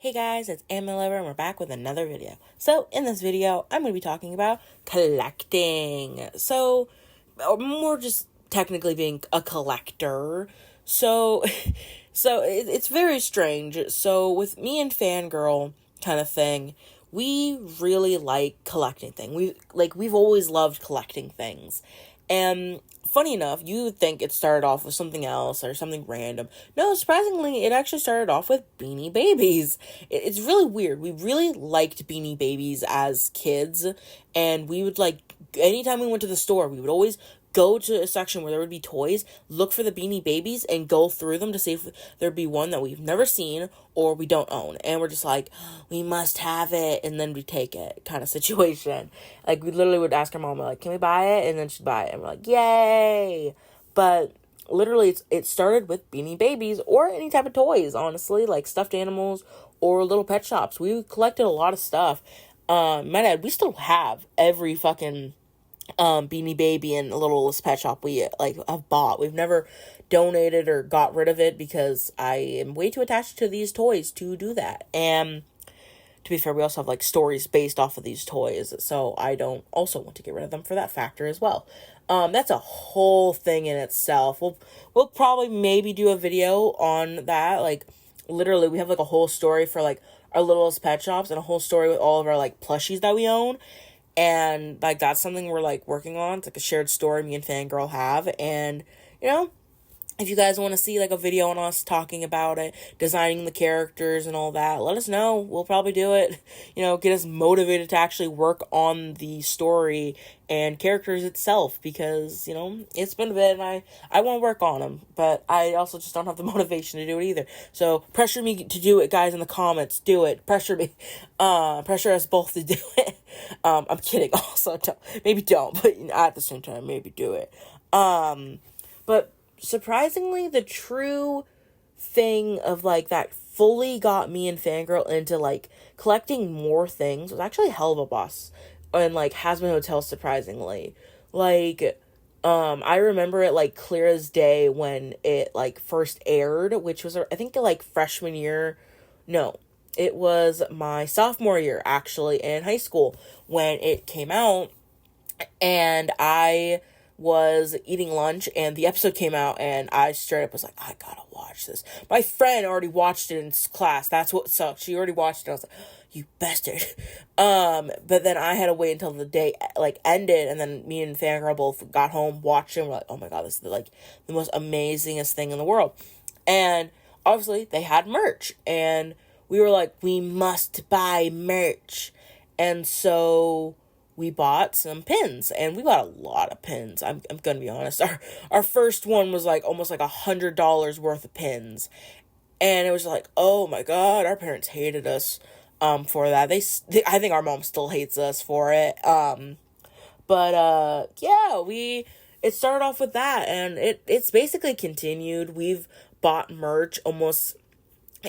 Hey guys, it's Animelover and we're back with another video. So in this video, I'm going to be talking about collecting. So, or more just technically being a collector. So, it's very strange. So with me and Fangirl kind of thing, we really like collecting things. We've always loved collecting things. And funny enough, you would think it started off with something else or something random. No, surprisingly, it actually started off with Beanie Babies. It's really weird. We really liked Beanie Babies as kids, and we would anytime we went to the store, we would always go to a section where there would be toys, look for the Beanie Babies, and go through them to see if there'd be one that we've never seen or we don't own. And we're just like, we must have it, and then we take it kind of situation. Like, we literally would ask our mom, like, can we buy it? And then she'd buy it, and we're like, yay! But literally, it started with Beanie Babies or any type of toys, honestly, like stuffed animals or little pet shops. We collected a lot of stuff. My dad, we still have every fucking Beanie Baby and a little pet shop we have bought. We've never donated or got rid of it because I am way too attached to these toys to do that. And to be fair, we also have stories based off of these toys, so I don't also want to get rid of them for that factor as well. That's a whole thing in itself. We'll probably maybe do a video on that. Literally, we have a whole story for our littlest pet shops and a whole story with all of our plushies that we own. And that's something we're working on. It's a shared story me and Fangirl have. And if you guys want to see a video on us talking about it, designing the characters and all that, let us know. We'll probably do it. Get us motivated to actually work on the story and characters itself, because it's been a bit and I want to work on them, but I also just don't have the motivation to do it either. So pressure me to do it, guys, in the comments. Do it. Pressure me. Pressure us both to do it. I'm kidding. Also, maybe don't, but at the same time, maybe do it. But surprisingly, the true thing of that fully got me and Fangirl into collecting more things was actually Helva Boss and Hazbin Hotel, surprisingly. I remember it clear as day when it first aired, which was I think freshman year. No, it was my sophomore year actually in high school when it came out, and I was eating lunch and the episode came out and I straight up was like, I gotta watch this. My friend already watched it in class. That's what sucked. She already watched it. I was like, you bastard. But then I had to wait until the day ended, and then me and Fangirl both got home, watched it, and we're like, oh my god, this is the most amazingest thing in the world. And obviously they had merch, and we were like, we must buy merch. And so we bought some pins, and we bought a lot of pins. I'm gonna be honest. Our first one was almost $100 worth of pins, and it was oh my god, our parents hated us for that. I think our mom still hates us for it. But yeah, it started off with that, and it's basically continued. We've bought merch almost.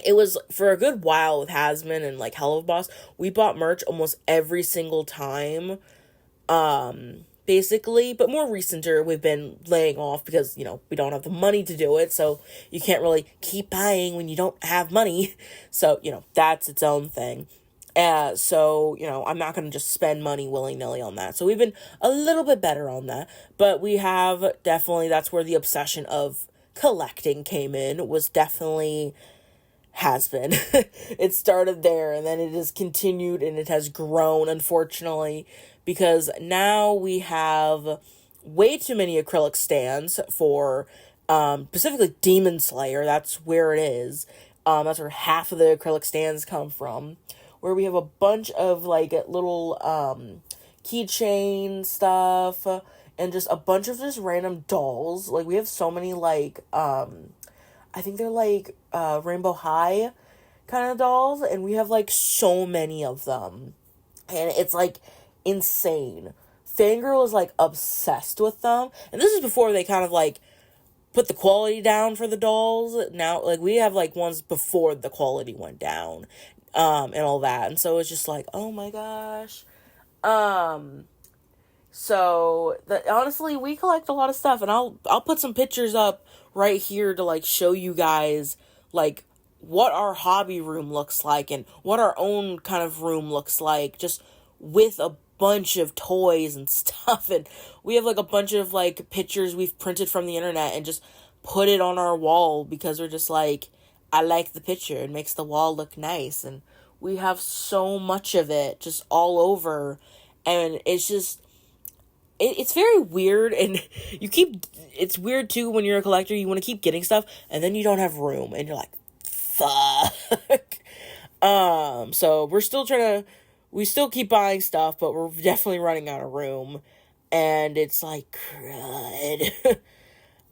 It was for a good while with Hasman and Helva Boss. We bought merch almost every single time, basically. But more recenter, we've been laying off because we don't have the money to do it. So you can't really keep buying when you don't have money. So that's its own thing. So I'm not gonna just spend money willy-nilly on that. So we've been a little bit better on that. But we have definitely, that's where the obsession of collecting came in. Was definitely has been. It started there, and then it has continued, and it has grown, unfortunately, because now we have way too many acrylic stands for specifically Demon Slayer. That's where it is. That's where half of the acrylic stands come from, where we have a bunch of little keychain stuff and just a bunch of just random dolls. We have so many I think they're Rainbow High kind of dolls, and we have so many of them, and it's insane. Fangirl is obsessed with them, and this is before they kind of put the quality down for the dolls. Now we have ones before the quality went down, and all that, and so it's just oh my gosh. So honestly, we collect a lot of stuff, and I'll put some pictures up right here to show you guys what our hobby room looks like and what our own kind of room looks like, just with a bunch of toys and stuff. And we have like a bunch of like pictures we've printed from the internet and just put it on our wall because we're just like, I like the picture. It makes the wall look nice. And we have so much of it just all over. And it's just, it's very weird. And it's weird too when you're a collector. You want to keep getting stuff and then you don't have room. And you're like, fuck. So we still keep buying stuff, but we're definitely running out of room. And it's like, crud.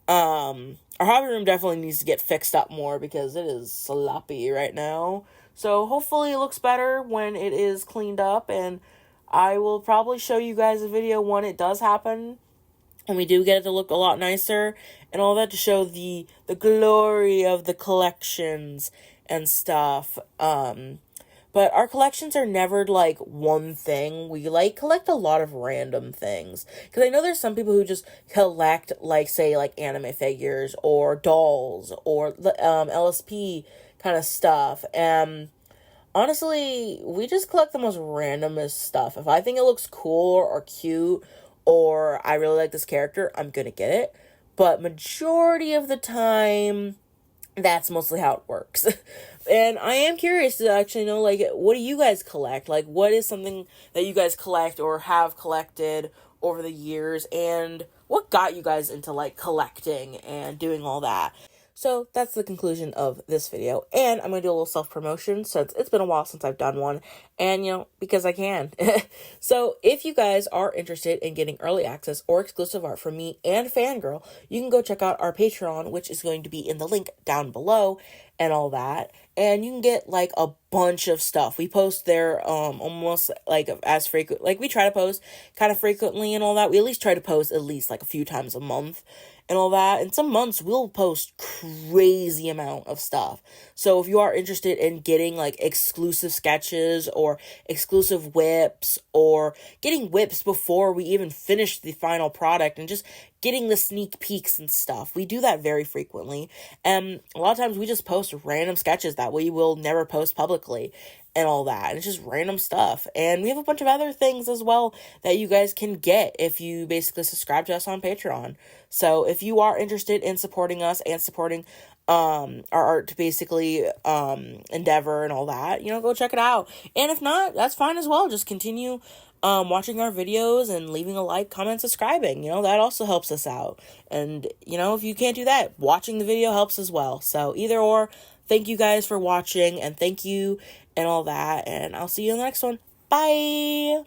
Our hobby room definitely needs to get fixed up more because it is sloppy right now. So hopefully it looks better when it is cleaned up, and I will probably show you guys a video when it does happen and we do get it to look a lot nicer and all that, to show the glory of the collections and stuff. But our collections are never, like, one thing. We, like, collect a lot of random things. Because I know there's some people who just collect, like, say, like, anime figures or dolls or LSP kind of stuff. And honestly, we just collect the most randomest stuff. If I think it looks cool or cute or I really like this character, I'm gonna get it. But majority of the time, that's mostly how it works. And I am curious to actually know, like, what do you guys collect? Like, what is something that you guys collect or have collected over the years? And what got you guys into, like, collecting and doing all that? So that's the conclusion of this video. And I'm going to do a little self-promotion since it's been a while since I've done one. And, you know, because I can. So if you guys are interested in getting early access or exclusive art from me and Fangirl, you can go check out our Patreon, which is going to be in the link down below and all that. And you can get, like, a bunch of stuff. We post there almost, like, as frequent. Like, we try to post kind of frequently and all that. We at least try to post at least, like, a few times a month and all that. And some months we'll post crazy amount of stuff. So if you are interested in getting, like, exclusive sketches or exclusive whips or getting whips before we even finish the final product and just getting the sneak peeks and stuff, we do that very frequently. And a lot of times we just post random sketches that we will never post publicly and all that. And it's just random stuff. And we have a bunch of other things as well that you guys can get if you basically subscribe to us on Patreon. So if you are interested in supporting us and supporting our art basically endeavor and all that, you know, go check it out. And if not, that's fine as well. Just continue watching our videos and leaving a like, comment, subscribing. You know, that also helps us out. And, you know, if you can't do that, watching the video helps as well. So either or, thank you guys for watching, and thank you and all that. And I'll see you in the next one. Bye!